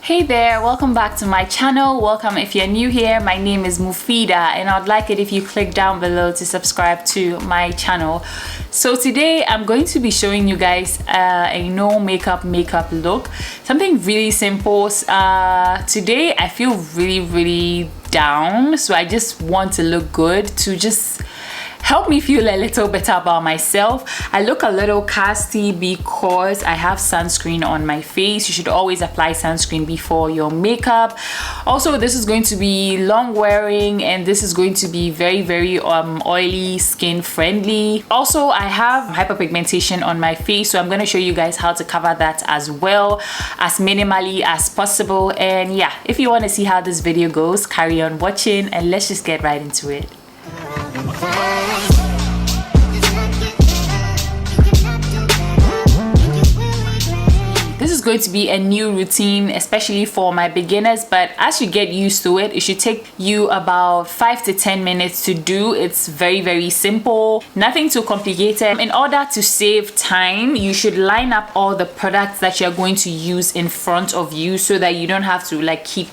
Hey there, welcome back to my channel. Welcome if you're new here. My name is Muphidaht and I'd like it if you click down below to subscribe to my channel. So today I'm going to be showing you guys a no makeup look, something really simple. Today I feel really down, so I just want to look good to just help me feel a little better about myself. I look a little casty because I have sunscreen on my face. You should always apply sunscreen before your makeup. Also, this is going to be long wearing and this is going to be very oily, skin friendly. Also, I have hyperpigmentation on my face, so I'm going to show you guys how to cover that as well, as minimally as possible. And yeah, if you want to see how this video goes, carry on watching and let's just get right into it. This is going to be a new routine, especially for my beginners, but as you get used to it, it should take you about 5 to 10 minutes to do. It's very simple, nothing too complicated. In order to save time, you should line up all the products that you're going to use in front of you so that you don't have to like keep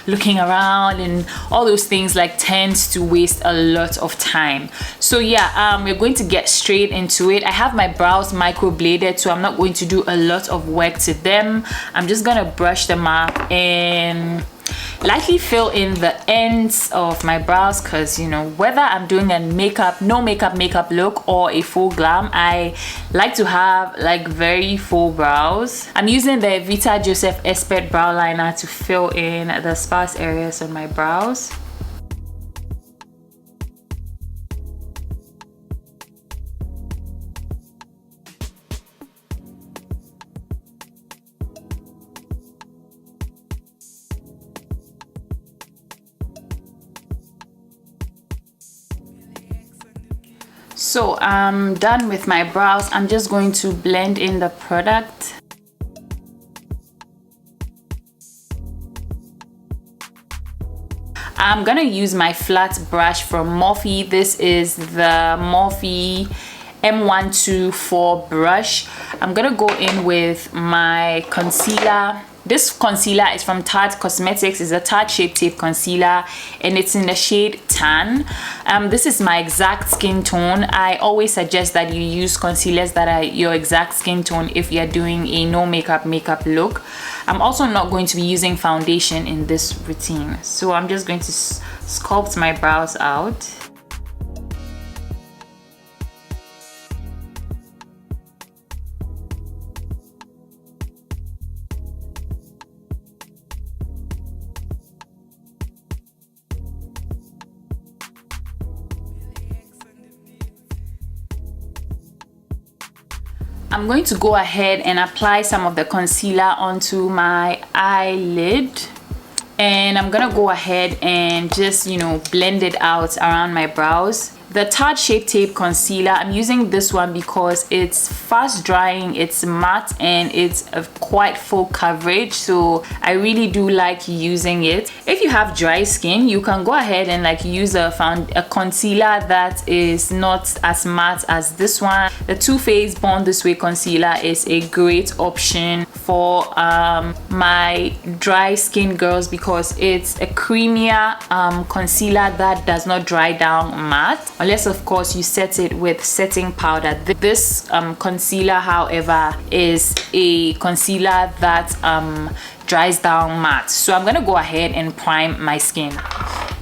looking around and all those things, like tends to waste a lot of time. So yeah, we're going to get straight into it. I have my brows microbladed, so I'm not going to do a lot of work to them. I'm just gonna brush them up and lightly fill in the ends of my brows, because you know, whether I'm doing a no makeup look or a full glam, I like to have like very full brows. I'm using the Evita Joseph Expert brow liner to fill in the sparse areas on my brows. So I'm done with my brows. I'm just going to blend in the product. I'm gonna use my flat brush from Morphe. This is the Morphe M124 brush. I'm gonna go in with my concealer. This concealer is from Tarte Cosmetics. It's a Tarte Shape Tape concealer and it's in the shade Tan. This is my exact skin tone. I always suggest that you use concealers that are your exact skin tone if you're doing a no makeup look. I'm also not going to be using foundation in this routine. So I'm just going to sculpt my brows out. I'm going to go ahead and apply some of the concealer onto my eyelid, and I'm gonna go ahead and just, you know, blend it out around my brows. The Tarte Shape Tape concealer, I'm using this one because it's fast drying, it's matte, and it's quite full coverage, so I really do like using it. If you have dry skin, you can go ahead and like use a concealer that is not as matte as this one. The Too Faced Born This Way concealer is a great option for my dry skin girls because it's a creamier concealer that does not dry down matte, unless of course you set it with setting powder. This concealer, however, is a concealer that dries down matte. So I'm gonna go ahead and prime my skin.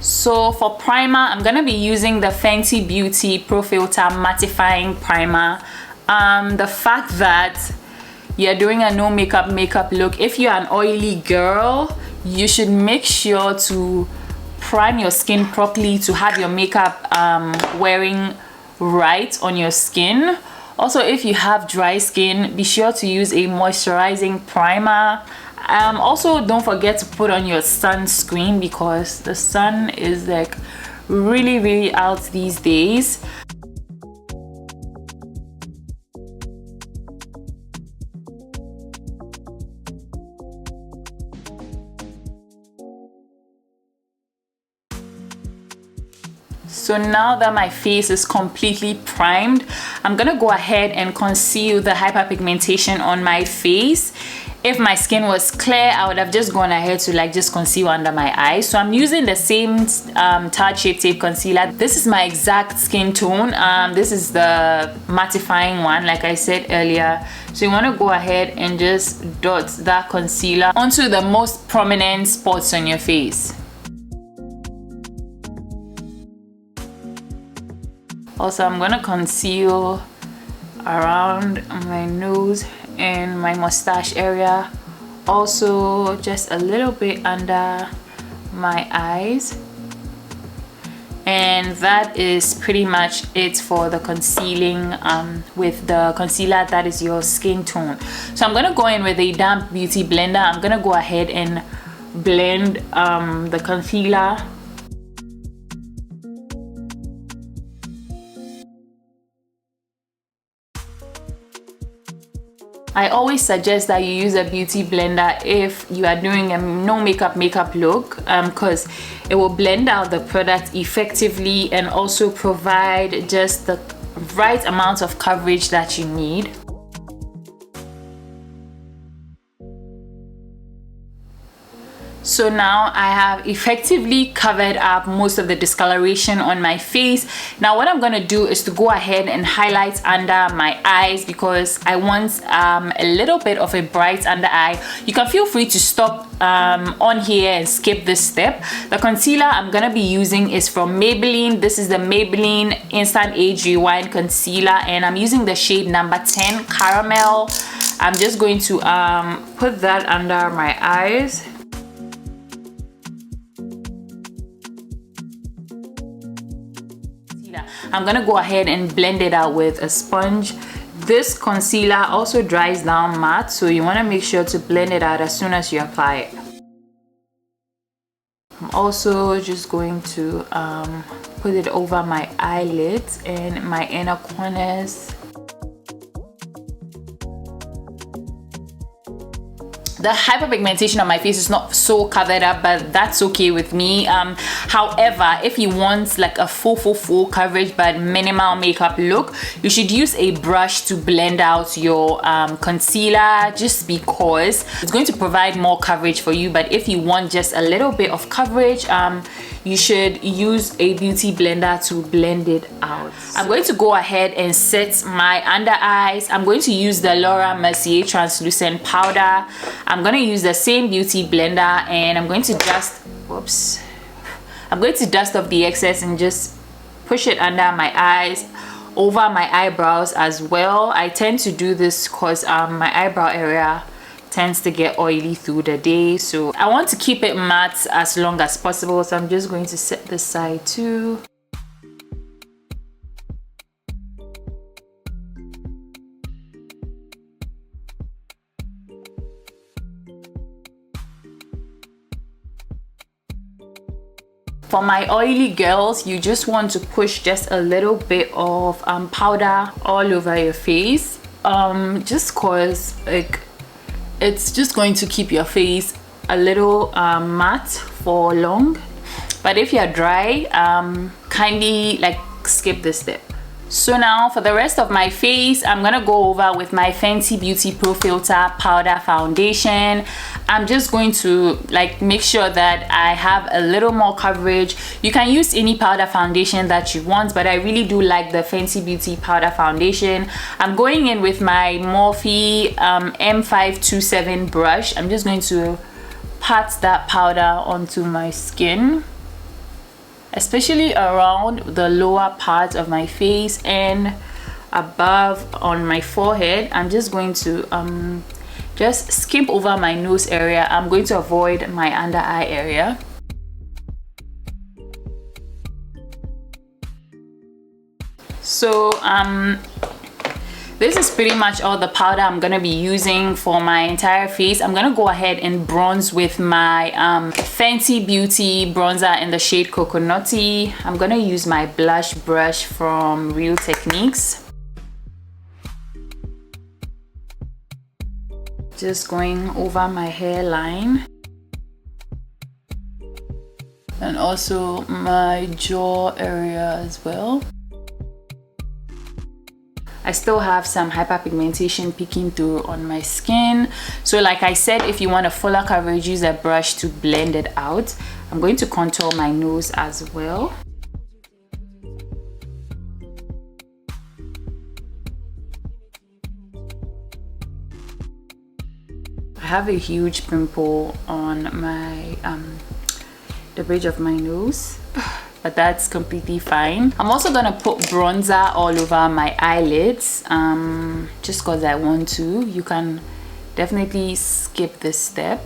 So for primer, I'm gonna be using the Fenty Beauty Pro Filter Mattifying Primer. The fact that you're doing a no makeup look, if you're an oily girl, you should make sure to prime your skin properly to have your makeup wearing right on your skin. Also, if you have dry skin, be sure to use a moisturizing primer. Also, don't forget to put on your sunscreen because the sun is like really out these days. So now that my face is completely primed, I'm gonna go ahead and conceal the hyperpigmentation on my face. if my skin was clear, I would have just gone ahead to like just conceal under my eyes. So I'm using the same Tarte Shape Tape concealer. This is my exact skin tone. This is the mattifying one, like I said earlier. So you want to go ahead and just dot that concealer onto the most prominent spots on your face. Also, I'm gonna conceal around my nose and my mustache area. Also, just a little bit under my eyes. And that is pretty much it for the concealing with the concealer that is your skin tone. So I'm gonna go in with a damp beauty blender. I'm gonna go ahead and blend the concealer. I always suggest that you use a beauty blender if you are doing a no makeup look, because it will blend out the product effectively and also provide just the right amount of coverage that you need. So now I have effectively covered up most of the discoloration on my face. Now what I'm going to do is to go ahead and highlight under my eyes because I want a little bit of a bright under eye. You can feel free to stop on here and skip this step. The concealer I'm going to be using is from Maybelline. This is the Maybelline Instant Age Rewind Concealer and I'm using the shade number 10 Caramel. I'm just going to put that under my eyes. I'm gonna go ahead and blend it out with a sponge. This concealer also dries down matte, so you want to make sure to blend it out as soon as you apply it. I'm also just going to put it over my eyelids and my inner corners. The hyperpigmentation on my face is not so covered up, but that's okay with me. However, if you want like a full coverage but minimal makeup look, you should use a brush to blend out your concealer, just because it's going to provide more coverage for you. But if you want just a little bit of coverage, you should use a beauty blender to blend it out. I'm going to go ahead and set my under eyes. I'm going to use the Mercier translucent powder. I'm going to use the same beauty blender and I'm going to dust off the excess and just push it under my eyes, over my eyebrows as well. I tend to do this because my eyebrow area tends to get oily through the day, so I want to keep it matte as long as possible. So I'm just going to set this side too. For my oily girls, you just want to push just a little bit of powder all over your face, just cause like it's just going to keep your face a little matte for long. But if you're dry, kindly like skip this step. So now for the rest of my face, I'm gonna go over with my Fenty Beauty Pro Filter Powder Foundation. I'm just going to like make sure that I have a little more coverage. You can use any powder foundation that you want, but I really do like the Fenty Beauty Powder Foundation. I'm going in with my Morphe M527 brush. I'm just going to pat that powder onto my skin, especially around the lower part of my face and above on my forehead. I'm just going to just skimp over my nose area. I'm going to avoid my under eye area. So this is pretty much all the powder I'm gonna be using for my entire face. I'm gonna go ahead and bronze with my Fenty Beauty bronzer in the shade Coconutty. I'm gonna use my blush brush from Real Techniques. Just going over my hairline and also my jaw area as well. I still have some hyperpigmentation peeking through on my skin. So like I said, if you want a fuller coverage, use a brush to blend it out. I'm going to contour my nose as well. I have a huge pimple on my the bridge of my nose, but that's completely fine. I'm also gonna put bronzer all over my eyelids, just because I want to. You can definitely skip this step.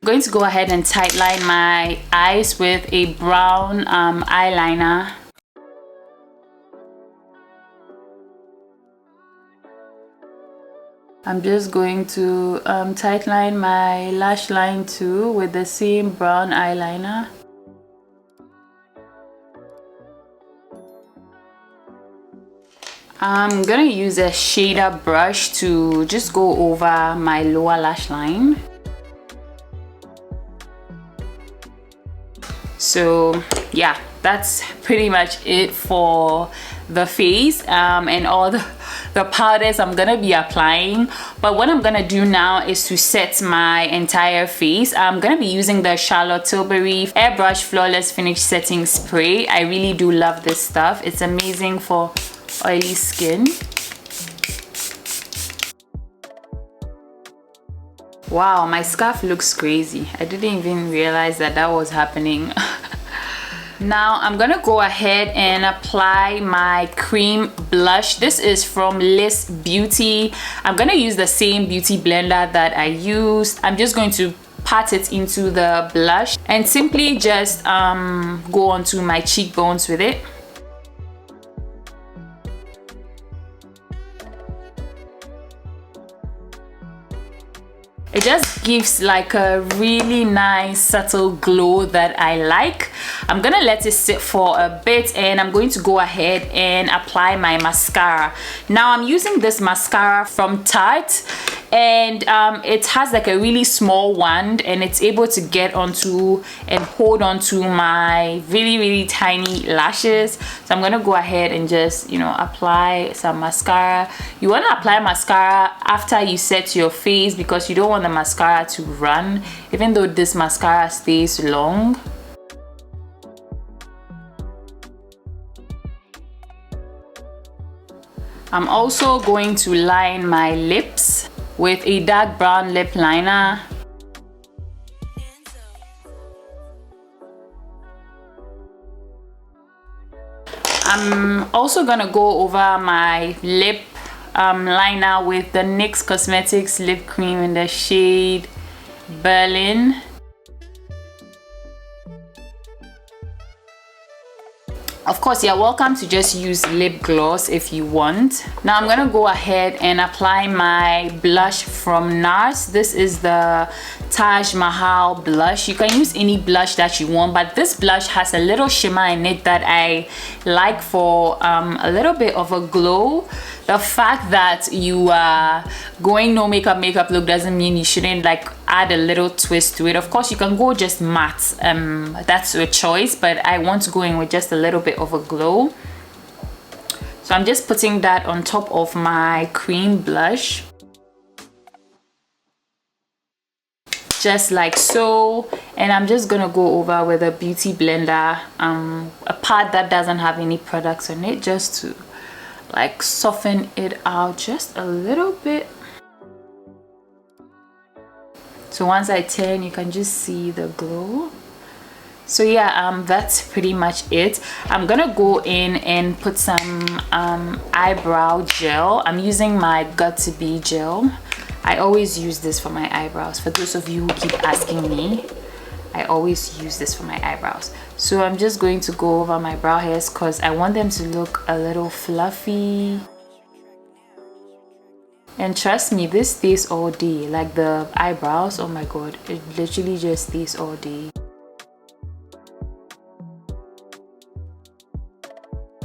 I'm going to go ahead and tightline my eyes with a brown eyeliner. I'm just going to tightline my lash line too with the same brown eyeliner. I'm gonna use a shader brush to just go over my lower lash line. So yeah, that's pretty much it for the face and all the powders I'm gonna be applying. But what I'm gonna do now is to set my entire face. I'm gonna be using the Charlotte Tilbury Airbrush Flawless Finish Setting Spray. I really do love this stuff. It's amazing for oily skin. Wow, my scarf looks crazy. I didn't even realize that that was happening. Now I'm gonna go ahead and apply my cream blush. This is from Liss Beauty. I'm gonna use the same beauty blender that I used. I'm just going to pat it into the blush and simply just go onto my cheekbones with it. It just gives like a really nice subtle glow that I like. I'm gonna let it sit for a bit and I'm going to go ahead and apply my mascara. Now I'm using this mascara from Tarte, and it has like a really small wand and it's able to get onto and hold onto my really tiny lashes. So I'm gonna go ahead and just, you know, apply some mascara. You want to apply mascara after you set your face because you don't want the mascara to run, even though this mascara stays long. I'm also going to line my lips with a dark brown lip liner. I'm also gonna go over my lip liner with the NYX Cosmetics lip cream in the shade Berlin. Of course, you're welcome to just use lip gloss if you want. Now I'm gonna go ahead and apply my blush from Nars. This is the Taj Mahal blush. You can use any blush that you want, but this blush has a little shimmer in it that I like for a little bit of a glow. The fact that you are going no makeup look doesn't mean you shouldn't like add a little twist to it. Of course, you can go just matte, that's your choice, but I want to go in with just a little bit of a glow. So I'm just putting that on top of my cream blush, just like so, and I'm just gonna go over with a beauty blender, a part that doesn't have any products on it, just to like soften it out just a little bit. So once I turn, you can just see the glow. So yeah, that's pretty much it. I'm gonna go in and put some eyebrow gel. I'm using my Got To Be gel. I always use this for my eyebrows. For those of you who keep asking me, I always use this for my eyebrows. So I'm just going to go over my brow hairs because I want them to look a little fluffy. And trust me, this stays all day. Like the eyebrows, oh my god, it literally just stays all day.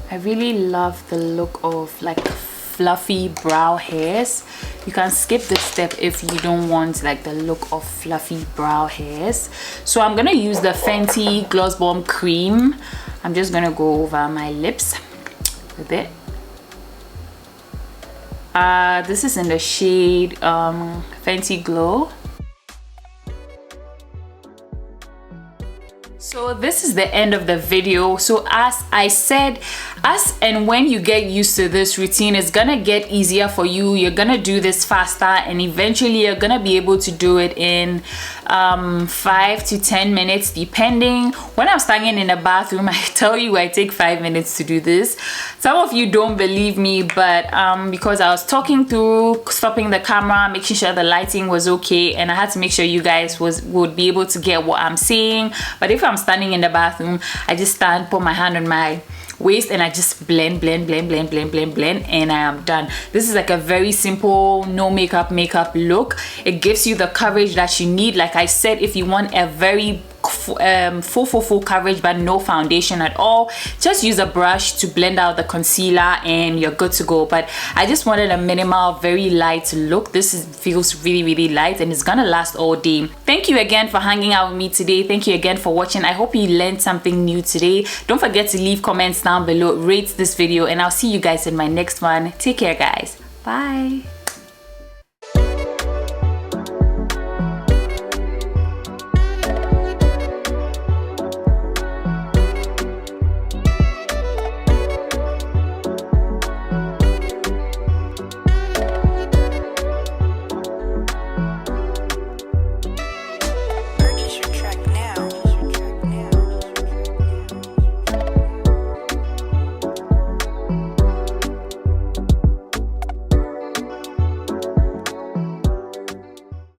I really love the look of like fluffy brow hairs. You can skip this step if you don't want like the look of fluffy brow hairs. So I'm gonna use the Fenty Gloss Bomb Cream. I'm just gonna go over my lips with it. This is in the shade Fenty Glow. So this is the end of the video. So as I said, as and when you get used to this routine, it's gonna get easier for you. You're gonna do this faster, and eventually you're gonna be able to do it in 5 to 10 minutes depending. When I'm standing in the bathroom, I tell you I take 5 minutes to do this. Some of you don't believe me, but because I was talking through stopping the camera, making sure the lighting was okay, and I had to make sure you guys would be able to get what I'm saying. But if I'm standing in the bathroom, I just stand, put my hand on my waist, and I just blend, and I am done. This is like a very simple no makeup look. It gives you the coverage that you need. Like I said, if you want a very full coverage but no foundation at all, just use a brush to blend out the concealer and you're good to go. But I just wanted a minimal, very light look. This feels really light, and it's gonna last all day. Thank you again for hanging out with me today. Thank you again for watching. I hope you learned something new today. Don't forget to leave comments down below, rate this video, and I'll see you guys in my next one. Take care, guys. Bye.